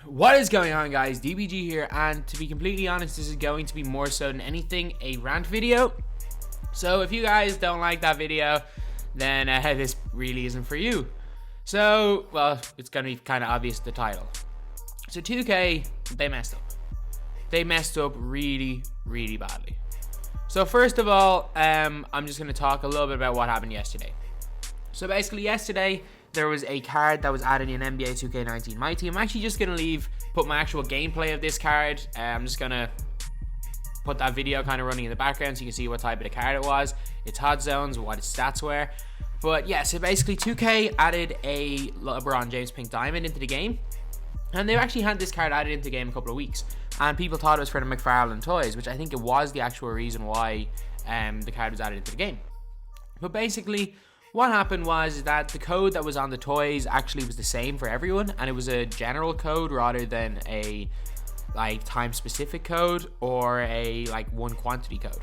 What is going on, guys? DBG here, and to be completely honest, this is going to be more so than anything a rant video. So if you guys don't like that video, then this really isn't for you. So, well, it's going to be kind of obvious, the title. So 2K, they messed up. They messed up really, really badly. So first of all, I'm just going to talk a little bit about what happened yesterday. So basically yesterday, there was a card that was added in NBA 2K19 myteam. I'm actually just going to put my actual gameplay of this card. I'm just going to put that video kind of running in the background so you can see what type of the card it was, its hot zones, what its stats were. But yeah, so basically 2K added a LeBron James pink diamond into the game. And they've actually had this card added into the game a couple of weeks. And people thought it was for the McFarlane toys, which I think it was the actual reason why the card was added into the game. But basically, what happened was that the code that was on the toys actually was the same for everyone, and it was a general code rather than a time specific code or a one quantity code.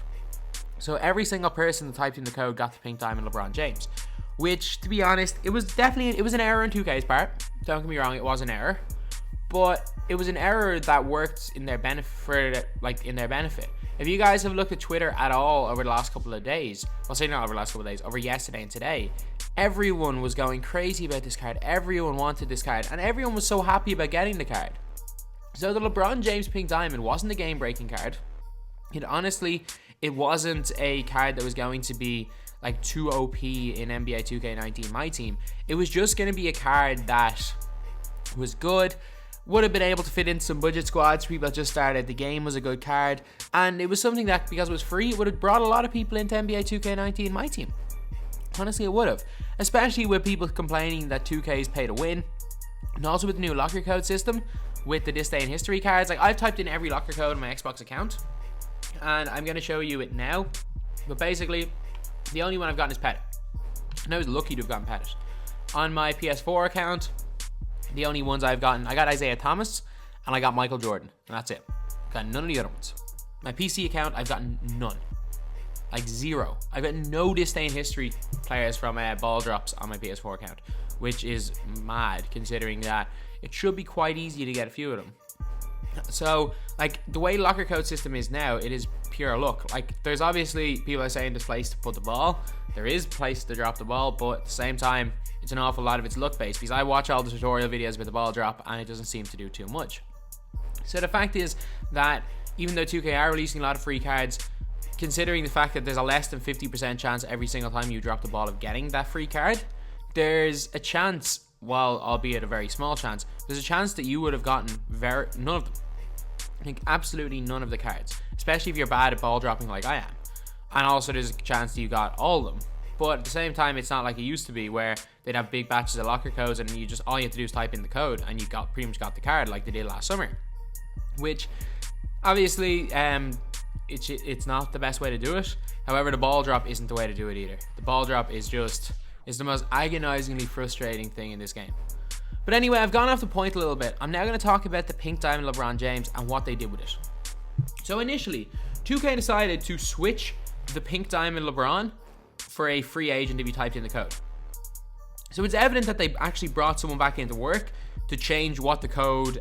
So every single person that typed in the code got the pink diamond LeBron James, which, to be honest, it was an error on 2K's part. Don't get me wrong, it was an error, but it was an error that worked in their benefit. If you guys have looked at Twitter at all over the last couple of days, I'll say not over the last couple of days, over yesterday and today, everyone was going crazy about this card. Everyone wanted this card, and everyone was so happy about getting the card. So the LeBron James pink diamond wasn't a game-breaking card. It wasn't a card that was going to be too OP in NBA 2K19 myteam. It was just going to be a card that was good, would have been able to fit into some budget squads. People that just started the game, was a good card, and it was something that, because it was free, it would have brought a lot of people into NBA 2K19 myteam. Honestly, it would have, especially with people complaining that 2K's pay to win, and also with the new locker code system with the this day in history cards. I've typed in every locker code on my Xbox account, and I'm going to show you it now. But basically, the only one I've gotten is Pettit, and I was lucky to have gotten Pettit. On my PS4 account, the only ones I've gotten, I got Isaiah Thomas and I got Michael Jordan, and that's it. Got none of the other ones. My PC account, I've gotten none, zero. I've got no disdain history players from ball drops on my PS4 account, which is mad considering that it should be quite easy to get a few of them. So the way locker code system is now, it is pure luck. There's obviously people are saying there's place to put the ball, there is place to drop the ball, but at the same time, it's an awful lot of it's luck based, because I watch all the tutorial videos with the ball drop and it doesn't seem to do too much. So the fact is that even though 2K are releasing a lot of free cards, considering the fact that there's a less than 50% chance every single time you drop the ball of getting that free card, there's a chance, well, albeit a very small chance, there's a chance that you would have gotten none of them. Absolutely none of the cards, especially if you're bad at ball dropping like I am. And also there's a chance that you got all of them. But at the same time, it's not like it used to be where they'd have big batches of locker codes and all you have to do is type in the code and you pretty much got the card like they did last summer. Which, obviously, it's not the best way to do it. However, the ball drop isn't the way to do it either. The ball drop is the most agonizingly frustrating thing in this game. But anyway, I've gone off the point a little bit. I'm now going to talk about the pink diamond LeBron James and what they did with it. So initially, 2K decided to switch the pink diamond LeBron for a free agent if you typed in the code. So it's evident that they actually brought someone back into work to change what the code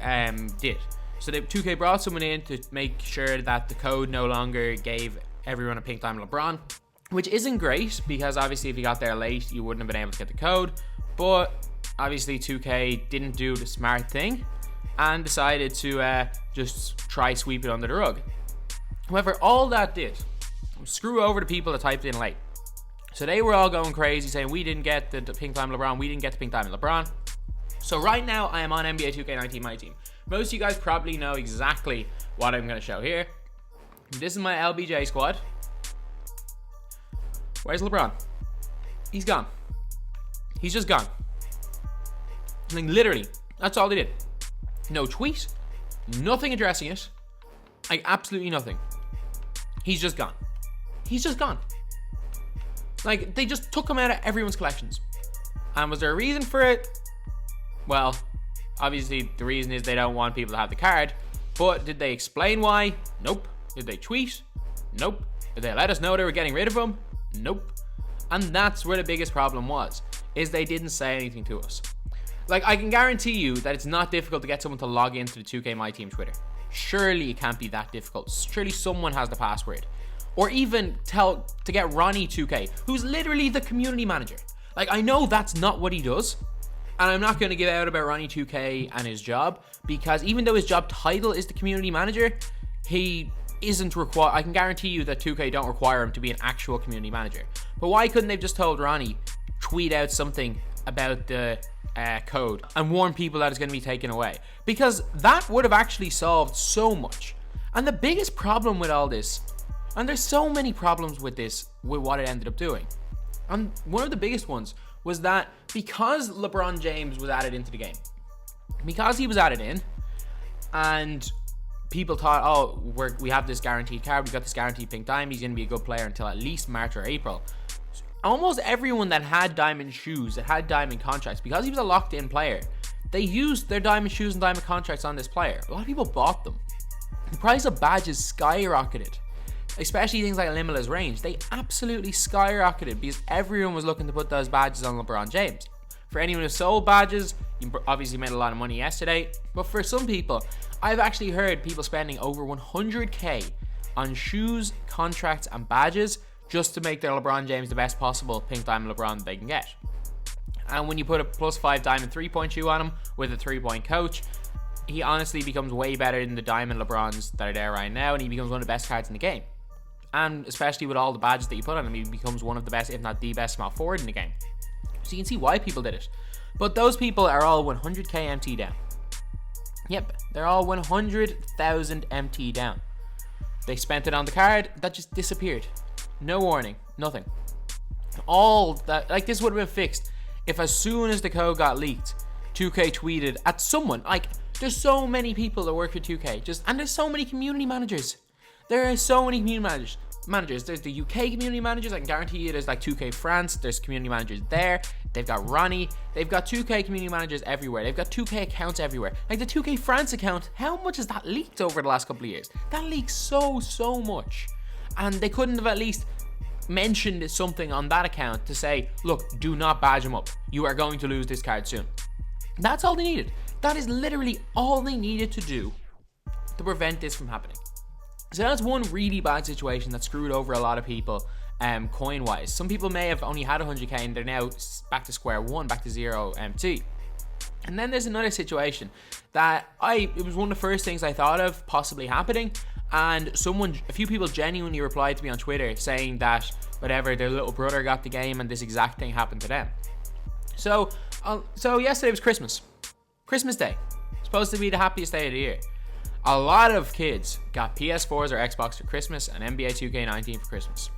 did. So 2K brought someone in to make sure that the code no longer gave everyone a pink diamond LeBron, which isn't great, because obviously if you got there late, you wouldn't have been able to get the code. But obviously 2K didn't do the smart thing and decided to just try sweep it under the rug. However, all that did screw over the people that typed in late. So they were all going crazy saying, we didn't get the pink diamond LeBron, we didn't get the pink diamond LeBron. So right now I am on NBA 2K19 myteam. Most of you guys probably know exactly what I'm going to show here. This is my LBJ squad. Where's LeBron? He's gone. He's just gone. Literally, that's all they did. No tweet, nothing addressing it. Absolutely nothing. He's just gone. He's just gone. They just took him out of everyone's collections. And was there a reason for it? Well, obviously the reason is they don't want people to have the card. But did they explain why? Nope. Did they tweet? Nope. Did they let us know they were getting rid of him? Nope. And that's where the biggest problem was, is they didn't say anything to us. Like, I can guarantee you that it's not difficult to get someone to log into the 2K My Team Twitter. Surely it can't be that difficult. Surely someone has the password. Or even to get Ronnie 2K, who's literally the community manager. Like, I know that's not what he does. And I'm not going to give out about Ronnie 2K and his job, because even though his job title is the community manager, he isn't required. I can guarantee you that 2K don't require him to be an actual community manager. But why couldn't they have just told Ronnie, tweet out something about the code and warn people that it's going to be taken away? Because that would have actually solved so much. And the biggest problem with all this, and there's so many problems with this, with what it ended up doing, and one of the biggest ones was that because LeBron James was added into the game, because he was added in, and people thought, oh, we have this guaranteed card, we got this guaranteed pink diamond, he's going to be a good player until at least March or April. Almost everyone that had diamond shoes, that had diamond contracts, because he was a locked-in player, they used their diamond shoes and diamond contracts on this player. A lot of people bought them. The price of badges skyrocketed, especially things like limitless range. They absolutely skyrocketed because everyone was looking to put those badges on LeBron James. For anyone who sold badges, you obviously made a lot of money yesterday. But for some people, I've actually heard people spending over 100k on shoes, contracts, and badges just to make their LeBron James the best possible pink diamond LeBron they can get. And when you put a +5 diamond 3-point shoe on him with a 3-point coach, he honestly becomes way better than the diamond LeBrons that are there right now, and he becomes one of the best cards in the game. And especially with all the badges that you put on him, he becomes one of the best, if not the best, small forward in the game. So you can see why people did it. But those people are all 100k MT down. Yep, they're all 100,000 MT down. They spent it on the card that just disappeared. No warning, nothing. All that, like, this would have been fixed if as soon as the code got leaked, 2K tweeted at someone. Like, there's so many people that work for 2K, and there's so many community managers. There are so many community managers. There's the UK community managers. I can guarantee you there's like 2K France. There's community managers there. They've got Ronnie. They've got 2K community managers everywhere. They've got 2K accounts everywhere. Like the 2K France account, how much has that leaked over the last couple of years? That leaks so much. And they couldn't have at least mentioned something on that account to say, look, do not badge him up. You are going to lose this card soon. That's all they needed. That is literally all they needed to do to prevent this from happening. So that's one really bad situation that screwed over a lot of people coin wise. Some people may have only had 100k and they're now back to square one, back to 0 MT. And then there's another situation that it was one of the first things I thought of possibly happening, and a few people genuinely replied to me on Twitter saying that whatever, their little brother got the game and this exact thing happened to them. So yesterday was Christmas Day, supposed to be the happiest day of the year. A lot of kids got PS4s or Xbox for Christmas and NBA 2K19 for Christmas.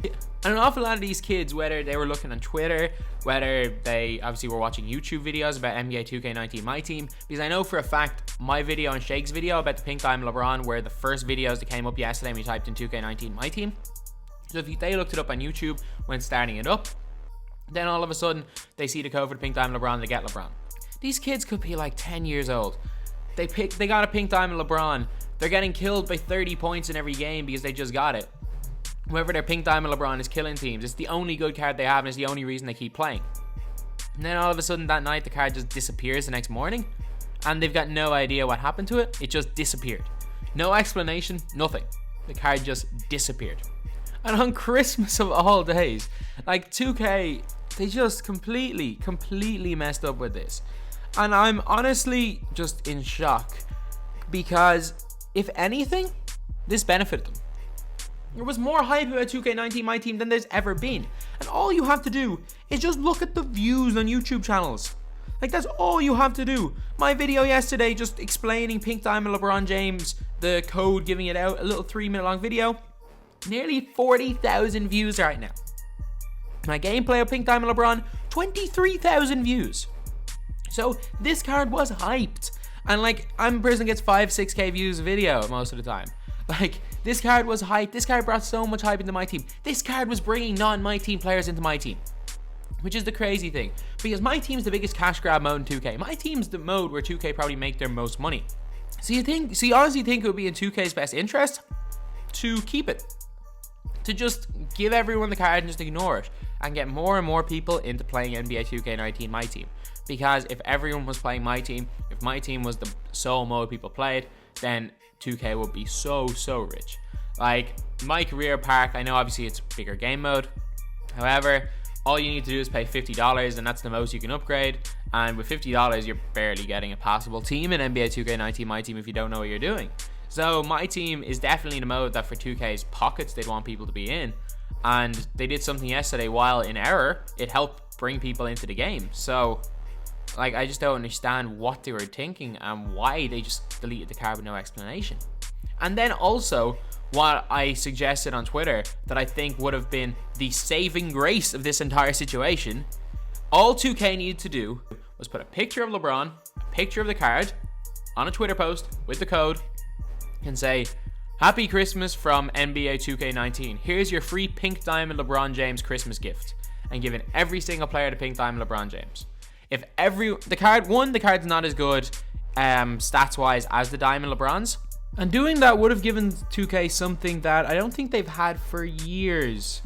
And an awful lot of these kids, whether they were looking on Twitter, whether they obviously were watching YouTube videos about NBA 2K19 My Team, because I know for a fact my video and Shake's video about the Pink Diamond LeBron were the first videos that came up yesterday when you typed in 2K19 My Team. So if they looked it up on YouTube when starting it up, then all of a sudden they see the code for the Pink Diamond LeBron and they get LeBron. These kids could be like 10 years old. They got a Pink Diamond LeBron. They're getting killed by 30 points in every game because they just got it. Whoever their Pink Diamond LeBron is killing teams. It's the only good card they have and it's the only reason they keep playing. And then all of a sudden that night the card just disappears the next morning and they've got no idea what happened to it. It just disappeared. No explanation, nothing. The card just disappeared. And on Christmas of all days, like 2K, they just completely messed up with this. And I'm honestly just in shock because if anything, this benefited them. There was more hype about 2K19 My Team than there's ever been. And all you have to do is just look at the views on YouTube channels. Like, that's all you have to do. My video yesterday just explaining Pink Diamond LeBron James, the code, giving it out, a little 3-minute long video. Nearly 40,000 views right now. My gameplay of Pink Diamond LeBron, 23,000 views. So this card was hyped. And like, I'm a person that gets 5-6k views a video most of the time. Like, this card was hyped. This card brought so much hype into my team. This card was bringing non-my team players into my team, which is the crazy thing, because my team's the biggest cash grab mode in 2K. My team's the mode where 2K probably make their most money. So you honestly think it would be in 2K's best interest to keep it, to just give everyone the card and just ignore it and get more and more people into playing NBA 2K19 My Team. because if everyone was playing my team, if my team was the sole mode people played, then 2K would be so rich. Like my career pack, I know obviously it's bigger game mode, however, all you need to do is pay $50 and that's the most you can upgrade, and with $50 you're barely getting a passable team in NBA 2K19 My Team if you don't know what you're doing. So My Team is definitely the mode that for 2K's pockets they'd want people to be in, and they did something yesterday while in error, it helped bring people into the game. So like, I just don't understand what they were thinking and why they just deleted the card with no explanation. And then also, what I suggested on Twitter that I think would have been the saving grace of this entire situation, all 2K needed to do was put a picture of LeBron, a picture of the card, on a Twitter post with the code, and say, "Happy Christmas from NBA 2K19. Here's your free pink diamond LeBron James Christmas gift," and giving every single player the pink diamond LeBron James. If the card's not as good stats wise as the diamond LeBrons, and doing that would have given 2K something that I don't think they've had for years,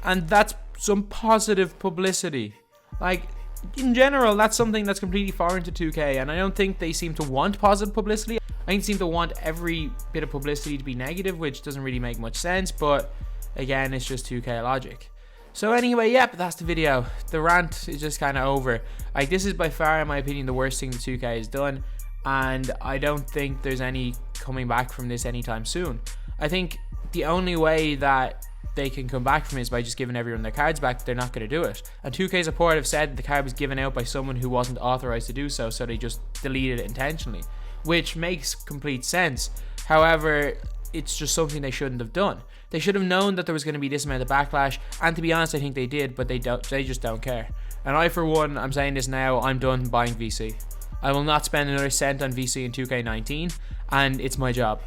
and that's some positive publicity. Like, in general, that's something that's completely foreign to 2K, and I don't think they seem to want positive publicity. I think they seem to want every bit of publicity to be negative, which doesn't really make much sense, but again, it's just 2K logic. So anyway, yep, that's the video. The rant is just kind of over. Like, this is by far, in my opinion, the worst thing the 2K has done, and I don't think there's any coming back from this anytime soon. I think the only way that they can come back from it is by just giving everyone their cards back, but they're not going to do it. And 2K support have said that the card was given out by someone who wasn't authorized to do so, so they just deleted it intentionally, which makes complete sense. However, it's just something they shouldn't have done. They should have known that there was going to be this amount of backlash, and to be honest, I think they did, but they just don't care. And I, for one, I'm saying this now, I'm done buying VC. I will not spend another cent on VC in 2K19, and it's my job.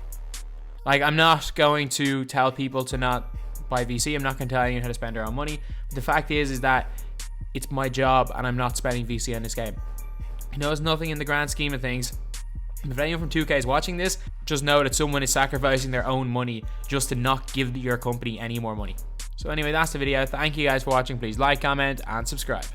Like, I'm not going to tell people to not buy VC. I'm not going to tell anyone how to spend their own money. But the fact is that it's my job, and I'm not spending VC on this game. I know it's nothing in the grand scheme of things. If anyone from 2K is watching this, just know that someone is sacrificing their own money just to not give your company any more money. So anyway, that's the video. Thank you guys for watching. Please like, comment, and subscribe.